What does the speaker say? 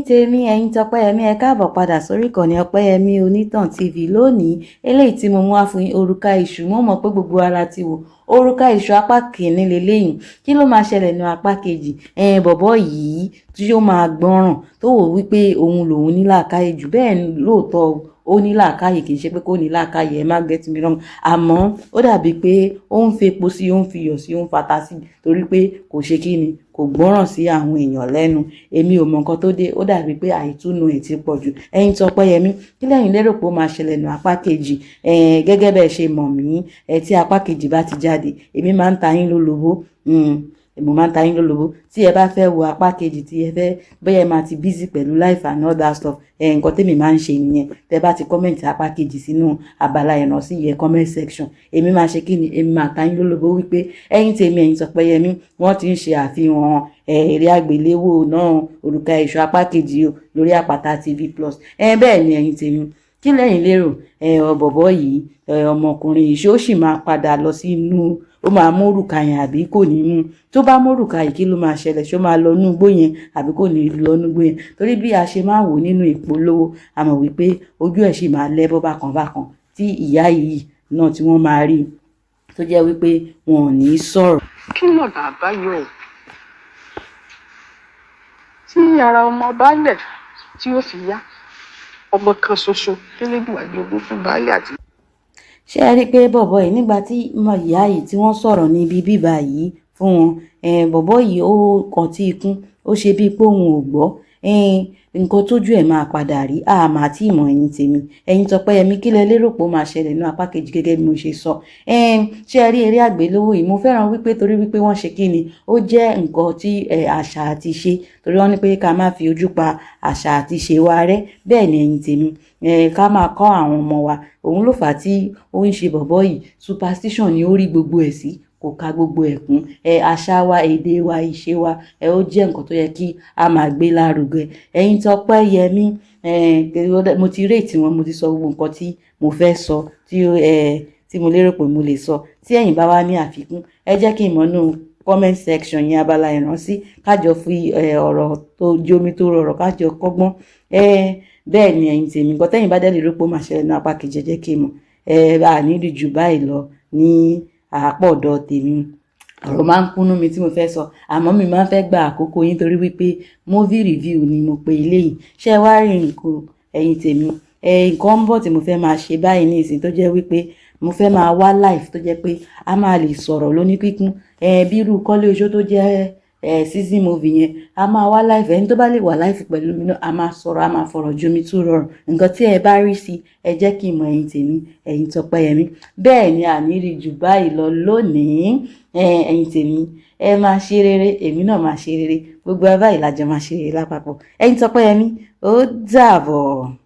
tèmi ẹ̀yin tọpẹ́yẹmí ẹ káàbọ̀ padà sórí ìkànnì ọpẹ́yẹmí onítàn tv lónìí eléyìí tí mo mú wá fún yín òrùka ìṣù mo mọ̀ pé gbogbo ara ti wò òrùka ìṣù apá kìíní lélẹ́yìn kí ló máa ṣẹlẹ̀ ní apá kejì bọ̀bọ́ yìí tí ó máa gbọ́ràn tó wò wípé òun lòun ní làákàyè jù bẹ́ẹ̀ lóòótọ́ ó ní làákàyè kì í ṣe pé kó ní làákàyè ẹ má get me wrong àmọ́ ó dàbí pé ó ń fepo sí ó ń fiyọ̀ sí ó ń fata sí torí pé kò ṣe kí ni kò gbọ́ràn sí àwọn èèyàn lẹ́nu èmi ò mọ nǹkan tó dé ó dàbí pé àìtúnu ẹ̀ ti pọ̀ jù ẹ̀yin Tọ́pẹ́yẹmí kí lẹ́yìn lérò pé ó máa ṣẹlẹ̀ nù apá kejì gẹ́gẹ́ bẹ́ẹ̀ ṣe mọ̀ mí tí apá kejì bá ti jáde èmi máa ń ta yín lólobó mo máa ń ta yín lólobó tí ẹ bá fẹ́ wo apá kejì tí ẹ fẹ́ bóyá ẹ máa ti busy pẹ̀lú life and all that stuff nǹkan tèmi máa ń ṣe nìyẹn tẹ bá ti comment apá kejì sínú abala ìrántí yẹn comment section èmi máa ṣe kí ni èmi máa ta yín lólobó wípé ẹ̀yin tèmi ẹ̀yin Tọ́pẹ́yẹmí wọ́n ti ń ṣe àfihàn eré àgbéléwò náà òrùka ìṣù apá kejì o lórí Àpáta TV Plus bẹ́ẹ̀ ni ẹ̀yin tèmi kí lẹ́yìn lérò bọ̀bọ́ yìí ọmọkùnrin yìí ṣé ó sì máa padà lọ sí inú ó máa mú òrùka yẹn àbí kò ní mú tó bá mú òrùka yìí kí ló máa ṣẹlẹ̀ ṣó máa lọ núgbó yẹn àbí kò ní lọ núgbó yẹn torí bí a ṣe máa wò nínú ìpolówó a mọ̀ wípé ojú ẹ̀ sì máa lẹ́bọ́ bákan tí ìyá yìí náà tí wọ́n máa rí tó jẹ́ wípé wọn ò ní sọ̀rọ̀. kí lọ̀nà àbáyọ tí ara ọmọ baálẹ̀ tí ó fi yá ọmọ kan ṣoṣo tẹ́lẹ̀dùn àjogún fún baálẹ̀ àti. ṣé ẹ rí i pé bọ̀bọ̀ yìí nígbà tí ìyá yìí tí wọ́n sọ̀rọ̀ níbi bíbá yìí fún wọn bọ̀bọ̀ yìí ó kàn tí ikún ó ṣe bíi pé òun ò gbọ́ nǹkan tójú ẹ̀ máa padà rí àmà àti ìmọ̀ ẹ̀yin tèmi ẹ̀yin Tọ́pẹ́yẹmí kí lẹ lérò pé ó máa ṣẹlẹ̀ ní apá kejì gẹ́gẹ́ bí mo ṣe sọ ṣé ẹ rí eré àgbéléwò yìí mo fẹ́ràn wípé torí wípé wọ́n ṣe kí ni ó jẹ́ nǹkan tí àṣà àti ṣe torí wọ́n ní pé ká má fi ojú pa àṣà àti ṣe wa rẹ́ bẹ́ẹ̀ ni ẹ̀yin tèmi ká máa kọ́ àwọn ọmọ wa òun ló fà á tí ó ń ṣe bọ̀bọ́ yìí superstition ni ó rí gbogbo ẹ̀ sí kò ka gbogbo ẹ̀kún àṣà wa èdè wa ìṣe wa ó jẹ́ nǹkan tó yẹ kí a máa gbé lárugẹ ẹ̀yin Tọ́pẹ́yẹmí mo ti rètí wọn mo ti sọ gbogbo nǹkan tí mo fẹ́ sọ tí mo lérò pé mo lè sọ tí ẹ̀yin bá wá ní àfikún ẹ jẹ́ kí n mọ̀ nù comment section yẹn abala ìrántí kájọ fi ọ̀rọ̀ tó jómi tó rọrọ̀ kájọ kọ́gbọ́n bẹ́ẹ̀ ni ẹ̀yin tèmi nǹkan tẹ́yin bá dẹ́ lè rò pé ó máa ṣẹlẹ̀ ní apá kejì jẹ́ kí n mọ̀ àníìdí jù báyìí lọ ní àpọ̀dọ̀ tèmi ọ̀rọ̀ máa ń kúnnú mi tí mo fẹ́ sọ àmọ́ mi máa ń fẹ́ gba àkókò yín torí wípé movie review ni mo pe eléyìí ṣé wá rí nǹkan ẹ̀yin tèmi nǹkan ń bọ̀ tí mo fẹ́ máa ṣe báyìí ní ìsìn tó jẹ́ wípé mo fẹ́ máa wá live tó jẹ́ pé a máa lè sọ̀rọ̀ lóní kíkún bí irú Kọ́lé Oṣó tó jẹ́ season movie yẹn a máa wá live ẹni tó bá lè wà live pẹ̀lú mi náà a máa sọ̀rọ̀ a máa fọ̀rọ̀ jomi tó rọrùn nǹkan tí ẹ bá rí sí ẹ jẹ́ kí n mọ̀ ẹ̀yin tèmi ẹ̀yin Tọ́pẹ́yẹmí bẹ́ẹ̀ ni àníri jù báyìí lọ lónìí ẹ̀yin tèmi ẹ máa ṣe rere èmi náà máa ṣe rere gbogbo ẹ báyìí lájọ máa ṣe rere lápapọ̀ ẹ̀yin Tọ́pẹ́yẹmí ó dàbọ̀.